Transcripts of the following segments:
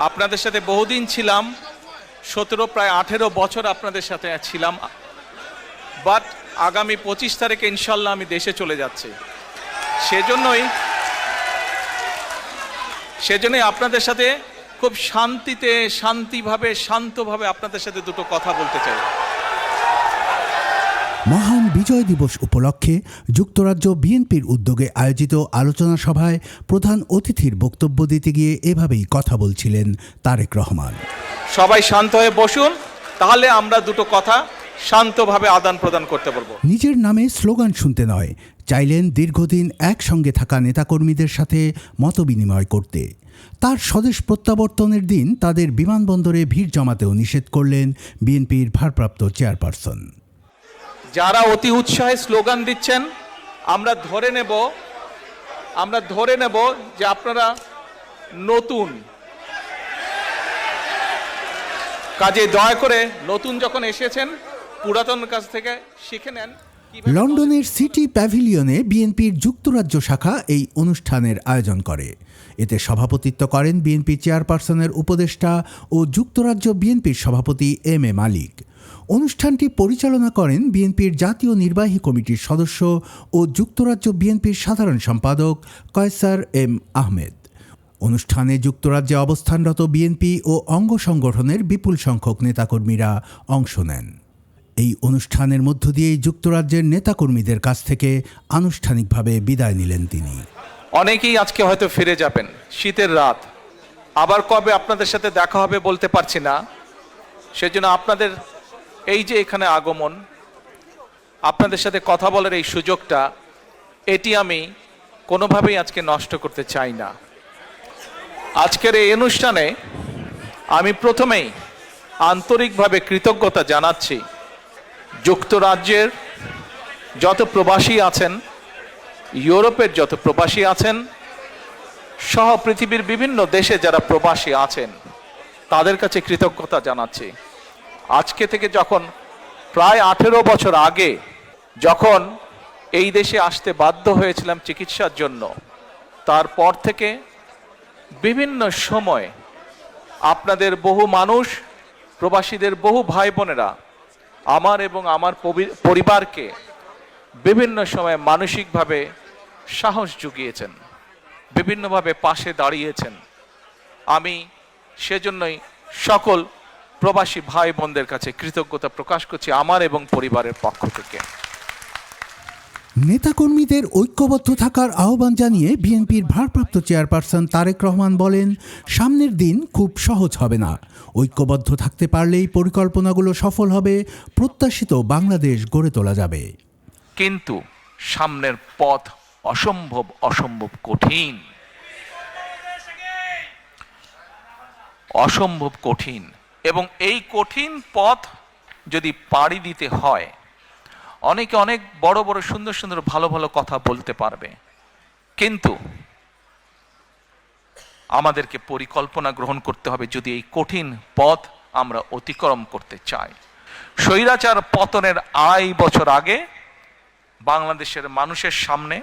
আপনাদের সাথে বহুদিন ছিলাম, 17 প্রায় 18 বছর আপনাদের সাথে ছিলাম, বাট আগামী 25 তারিখে ইনশাল্লাহ আমি দেশে চলে যাচ্ছি। সেজন্যই আপনাদের সাথে খুব শান্তভাবে আপনাদের সাথে দুটো কথা বলতে চাই। মহান বিজয় দিবস উপলক্ষে যুক্তরাজ্য বিএনপির উদ্যোগে আয়োজিত আলোচনা সভায় প্রধান অতিথির বক্তব্য দিতে গিয়ে এভাবেই কথা বলছিলেন তারেক রহমান। সবাই শান্ত হয়ে বসুন, তাহলে আমরা দুটো কথা শান্তভাবে আদান প্রদান করতে পারবো। নিজের নামে স্লোগান শুনতে নয়, চাইলেন দীর্ঘদিন একসঙ্গে থাকা নেতাকর্মীদের সাথে মতবিনিময় করতে। তার স্বদেশ প্রত্যাবর্তনের দিন তাদের বিমানবন্দরে ভিড় জমাতেও নিষেধ করলেন বিএনপির ভারপ্রাপ্ত চেয়ারপারসন। যারা অতি উৎসাহে স্লোগান দিচ্ছেন, আমরা ধরে নেব যে আপনারা নতুন কাজে দয়া করে নতুন যখন এসেছেন পুরাতন কাজ থেকে শিখে নেন। লন্ডনের সিটি প্যাভিলিয়নে বিএনপির যুক্তরাজ্য শাখা এই অনুষ্ঠানের আয়োজন করে। এতে সভাপতিত্ব করেন বিএনপি চেয়ারপারসনের উপদেষ্টা ও যুক্তরাজ্য বিএনপির সভাপতি এম এ মালিক। অনুষ্ঠানটি পরিচালনা করেন বিএনপির জাতীয় নির্বাহী কমিটির সদস্য ও যুক্তরাজ্য বিএনপির সাধারণ সম্পাদক কয়সার এম আহমেদ। অনুষ্ঠানে যুক্তরাজ্যে অবস্থানরত বিএনপি ও অঙ্গ সংগঠনের বিপুল সংখ্যক নেতাকর্মীরা অংশ নেন। এই অনুষ্ঠানের মধ্য দিয়েই যুক্তরাজ্যের নেতাকর্মীদের কাছ থেকে আনুষ্ঠানিকভাবে বিদায় নিলেন তিনি। অনেকেই আজকে হয়তো ফিরে যাবেন, শীতের রাত, আবার কবে আপনাদের সাথে দেখা হবে বলতে পারছি না। সেজন্য আপনাদের এই যে এখানে আগমন, আপনাদের সাথে কথা বলার এই সুযোগটা, এটি আমি কোনোভাবেই আজকে নষ্ট করতে চাই না। আজকের এই অনুষ্ঠানে আমি প্রথমেই আন্তরিকভাবে কৃতজ্ঞতা জানাচ্ছি যুক্তরাজ্যের যত প্রবাসী আছেন, ইউরোপের যত প্রবাসী আছেন, সহ পৃথিবীর বিভিন্ন দেশে যারা প্রবাসী আছেন, তাদের কাছে কৃতজ্ঞতা জানাচ্ছি। আজকে থেকে যখন প্রায় 18 বছর আগে যখন এই দেশে আসতে বাধ্য হয়েছিলাম চিকিৎসার জন্য, তারপর থেকে বিভিন্ন সময় আপনাদের বহু মানুষ, প্রবাসীদের বহু ভাই বোনেরা আমার এবং আমার পরিবারকে বিভিন্ন সময় মানসিকভাবে সাহস জুগিয়েছেন, বিভিন্নভাবে পাশে দাঁড়িয়েছেন। আমি সেজন্যই সকল প্রবাসী ভাই বোনদের কাছে কৃতজ্ঞতা প্রকাশ করছি আমার এবং পরিবারের পক্ষ থেকে। নেতাকর্মীদের ঐক্যবদ্ধ থাকার আহ্বান জানিয়ে বিএনপির ভারপ্রাপ্ত চেয়ারপারসন তারেক রহমান বলেন, সামনের দিন খুব সহজ হবে না। ঐক্যবদ্ধ থাকতে পারলেই পরিকল্পনাগুলো সফল হবে, প্রত্যাশিত বাংলাদেশ গড়ে তোলা যাবে। কিন্তু সামনের পথ অসম্ভব কঠিন, এবং এই কঠিন পথ যদি পাড়ি দিতে হয়, অনেকে অনেক বড় বড় সুন্দর ভালো কথা বলতে পারবে, কিন্তু আমাদেরকে পরিকল্পনা গ্রহণ করতে হবে যদি এই কঠিন পথ আমরা অতিক্রম করতে চাই। স্বৈরাচার পতনের 2.5 বছর আগে বাংলাদেশের মানুষের সামনে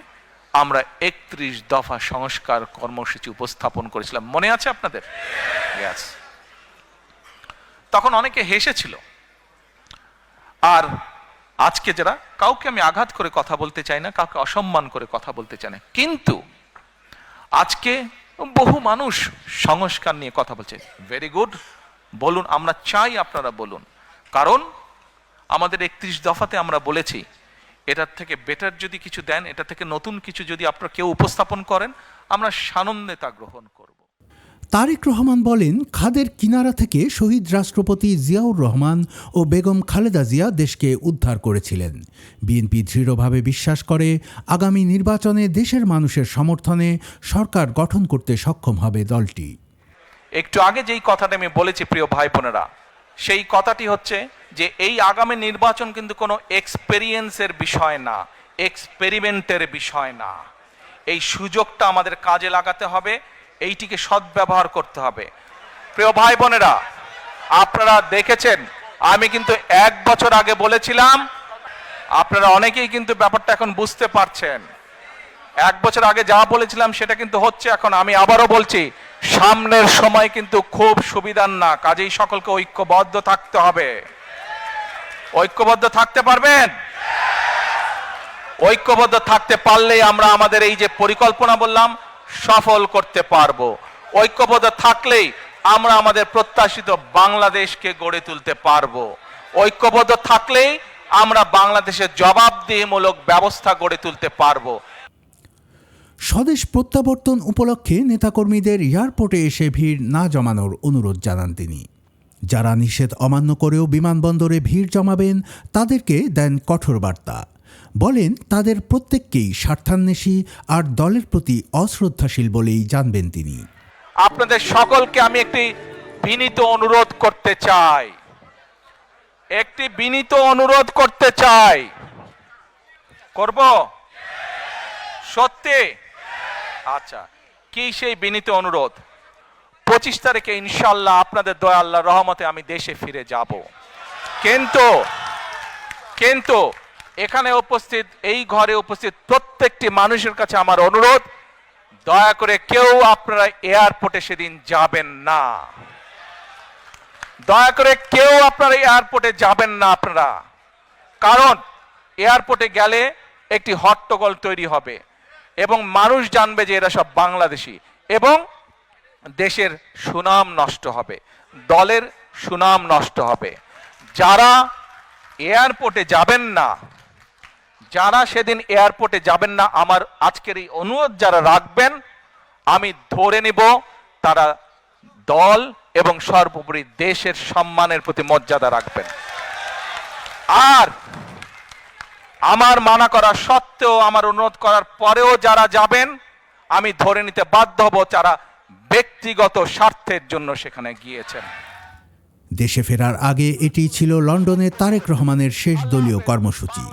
আমরা 31 দফা সংস্কার কর্মসূচি উপস্থাপন করেছিলাম, মনে আছে আপনাদের? তখন অনেকে হেসেছিল। আর আজকে যারা, কাউকে আমি আঘাত করে কথা বলতে চাই না, কাউকে অসম্মান করে কথা বলতে চাই না, কিন্তু আজকে বহু মানুষ সংস্কার নিয়ে কথা বলছে। ভেরি গুড, বলুন, আমরা চাই আপনারা বলুন, কারণ আমাদের 31 দফাতে আমরা বলেছি এটার থেকে বেটার যদি কিছু দেন, এটা থেকে নতুন কিছু যদি আপনারা কেউ উপস্থাপন করেন, আমরা সানন্দে তা গ্রহণ করব। তারেক রহমান বলেন, খাদের কিনারা থেকে শহীদ রাষ্ট্রপতি জিয়াউর রহমান ও বেগম খালেদা জিয়া দেশকে উদ্ধার করেছিলেন। বিএনপি দৃঢ়ভাবে বিশ্বাস করে আগামী নির্বাচনে দেশের মানুষের সমর্থনে সরকার গঠন করতে সক্ষম হবে দলটি। একটু আগে যেই কথাটা আমি বলেছি প্রিয় ভাই বোনেরা, সেই কথাটি হচ্ছে যে এই আগামী নির্বাচন কিন্তু কোনো এক্সপেরিয়েন্সের বিষয় না, এক্সপেরিমেন্টের বিষয় না। এই সুযোগটা আমাদের কাজে লাগাতে হবে, এইটিকে সদ্ব্যবহার করতে হবে। প্রিয় ভাই বোনেরা, আপনারা দেখেছেন আমি কিন্তু 1 বছর আগে বলেছিলাম, আপনারা অনেকেই কিন্তু ব্যাপারটা এখন বুঝতে পারছেন। 1 বছর আগে যা বলেছিলাম সেটা কিন্তু হচ্ছে এখন। আমি আবারও বলছি, সামনের সময় কিন্তু খুব সুবিধার না, কাজেই সকলকে ঐক্যবদ্ধ থাকতে হবে। ঐক্যবদ্ধ থাকতে পারবেন? ঐক্যবদ্ধ থাকতে পারলেই আমরা আমাদের এই যে পরিকল্পনা বললাম সফল করতে পারবো। ঐক্যবদ্ধ থাকলেই আমরা আমাদের প্রত্যাশিত বাংলাদেশকে গড়ে তুলতে পারবো। ঐক্যবদ্ধ থাকলেই আমরা বাংলাদেশের জবাবদিহিমূলক ব্যবস্থা গড়ে তুলতে পারবো। স্বদেশ প্রত্যাবর্তন উপলক্ষে নেতাকর্মীদের এয়ারপোর্টে এসে ভিড় না জমানোর অনুরোধ জানান তিনি। যারা নিষেধ অমান্য করেও বিমানবন্দরে ভিড় জমাবেন তাদেরকে দেন কঠোর বার্তা। বলেন তাদের প্রত্যেককেই স্বার্থান্বেষী আর দলের প্রতি অশ্রদ্ধাশীল বলেই জানবেন তিনি। আপনাদের সকলকে আমি একটি বিনীত অনুরোধ করতে চাই, করব সত্যি? আচ্ছা, কি সেই বিনীত অনুরোধ? 25 তারিখে ইনশাআল্লাহ আপনাদের দয়া আল্লাহর রহমতে আমি দেশে ফিরে যাব, কিন্তু এখানে উপস্থিত, এই ঘরে উপস্থিত প্রত্যেকটি মানুষের কাছে আমার অনুরোধ, দয়া করে কেউ আপনারা এয়ারপোর্টে সেদিন যাবেন না। দয়া করে কেউ আপনারা এয়ারপোর্টে যাবেন না আপনারা, কারণ এয়ারপোর্টে গেলে একটি হট্টগোল তৈরি হবে এবং মানুষ জানবে যে এরা সব বাংলাদেশি, এবং দেশের সুনাম নষ্ট হবে, দলের সুনাম নষ্ট হবে। যারা এয়ারপোর্টে যাবেন না, যারা সেদিন এয়ারপোর্টে যাবেন না, আমার আজকের এই অনুরোধ যারা রাখবেন, আমি ধরে নিব তারা দল এবং সর্বোপরি দেশের সম্মানের প্রতি মর্যাদা রাখবেন। আর আমার মানা করা সত্ত্বেও, আমার অনুরোধ করার পরেও যারা যাবেন, আমি ধরে নিতে বাধ্য হব তারা ব্যক্তিগত স্বার্থের জন্য সেখানে গিয়েছেন। দেশে ফেরার আগে এটি ছিল লন্ডনে তারেক রহমানের শেষ দলীয় কর্মসূচি।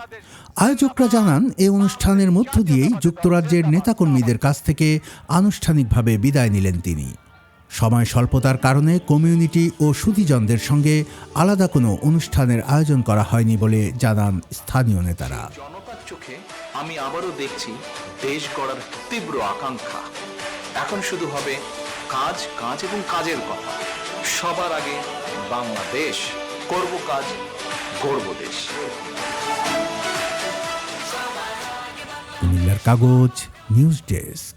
আয়োজকরা জানান এই অনুষ্ঠানের মধ্য দিয়েই যুক্তরাজ্যের নেতাকর্মীদের কাছ থেকে আনুষ্ঠানিকভাবে বিদায় নিলেন তিনি। সময় স্বল্পতার কারণে কমিউনিটি ও সুধীজনদের সঙ্গে আলাদা কোনো অনুষ্ঠানের আয়োজন করা হয়নি বলে জানান স্থানীয় নেতারা। জনতার চোখে আমি আবারও দেখছি দেশ গড়ার তীব্র আকাঙ্ক্ষা। এখন শুধু হবে কাজ, কাজ এবং কাজের কথা। সবার আগে বাংলাদেশ, করব কাজ, গড়ব দেশ। কুমিল্লার কাগজ, নিউজ ডেস্ক।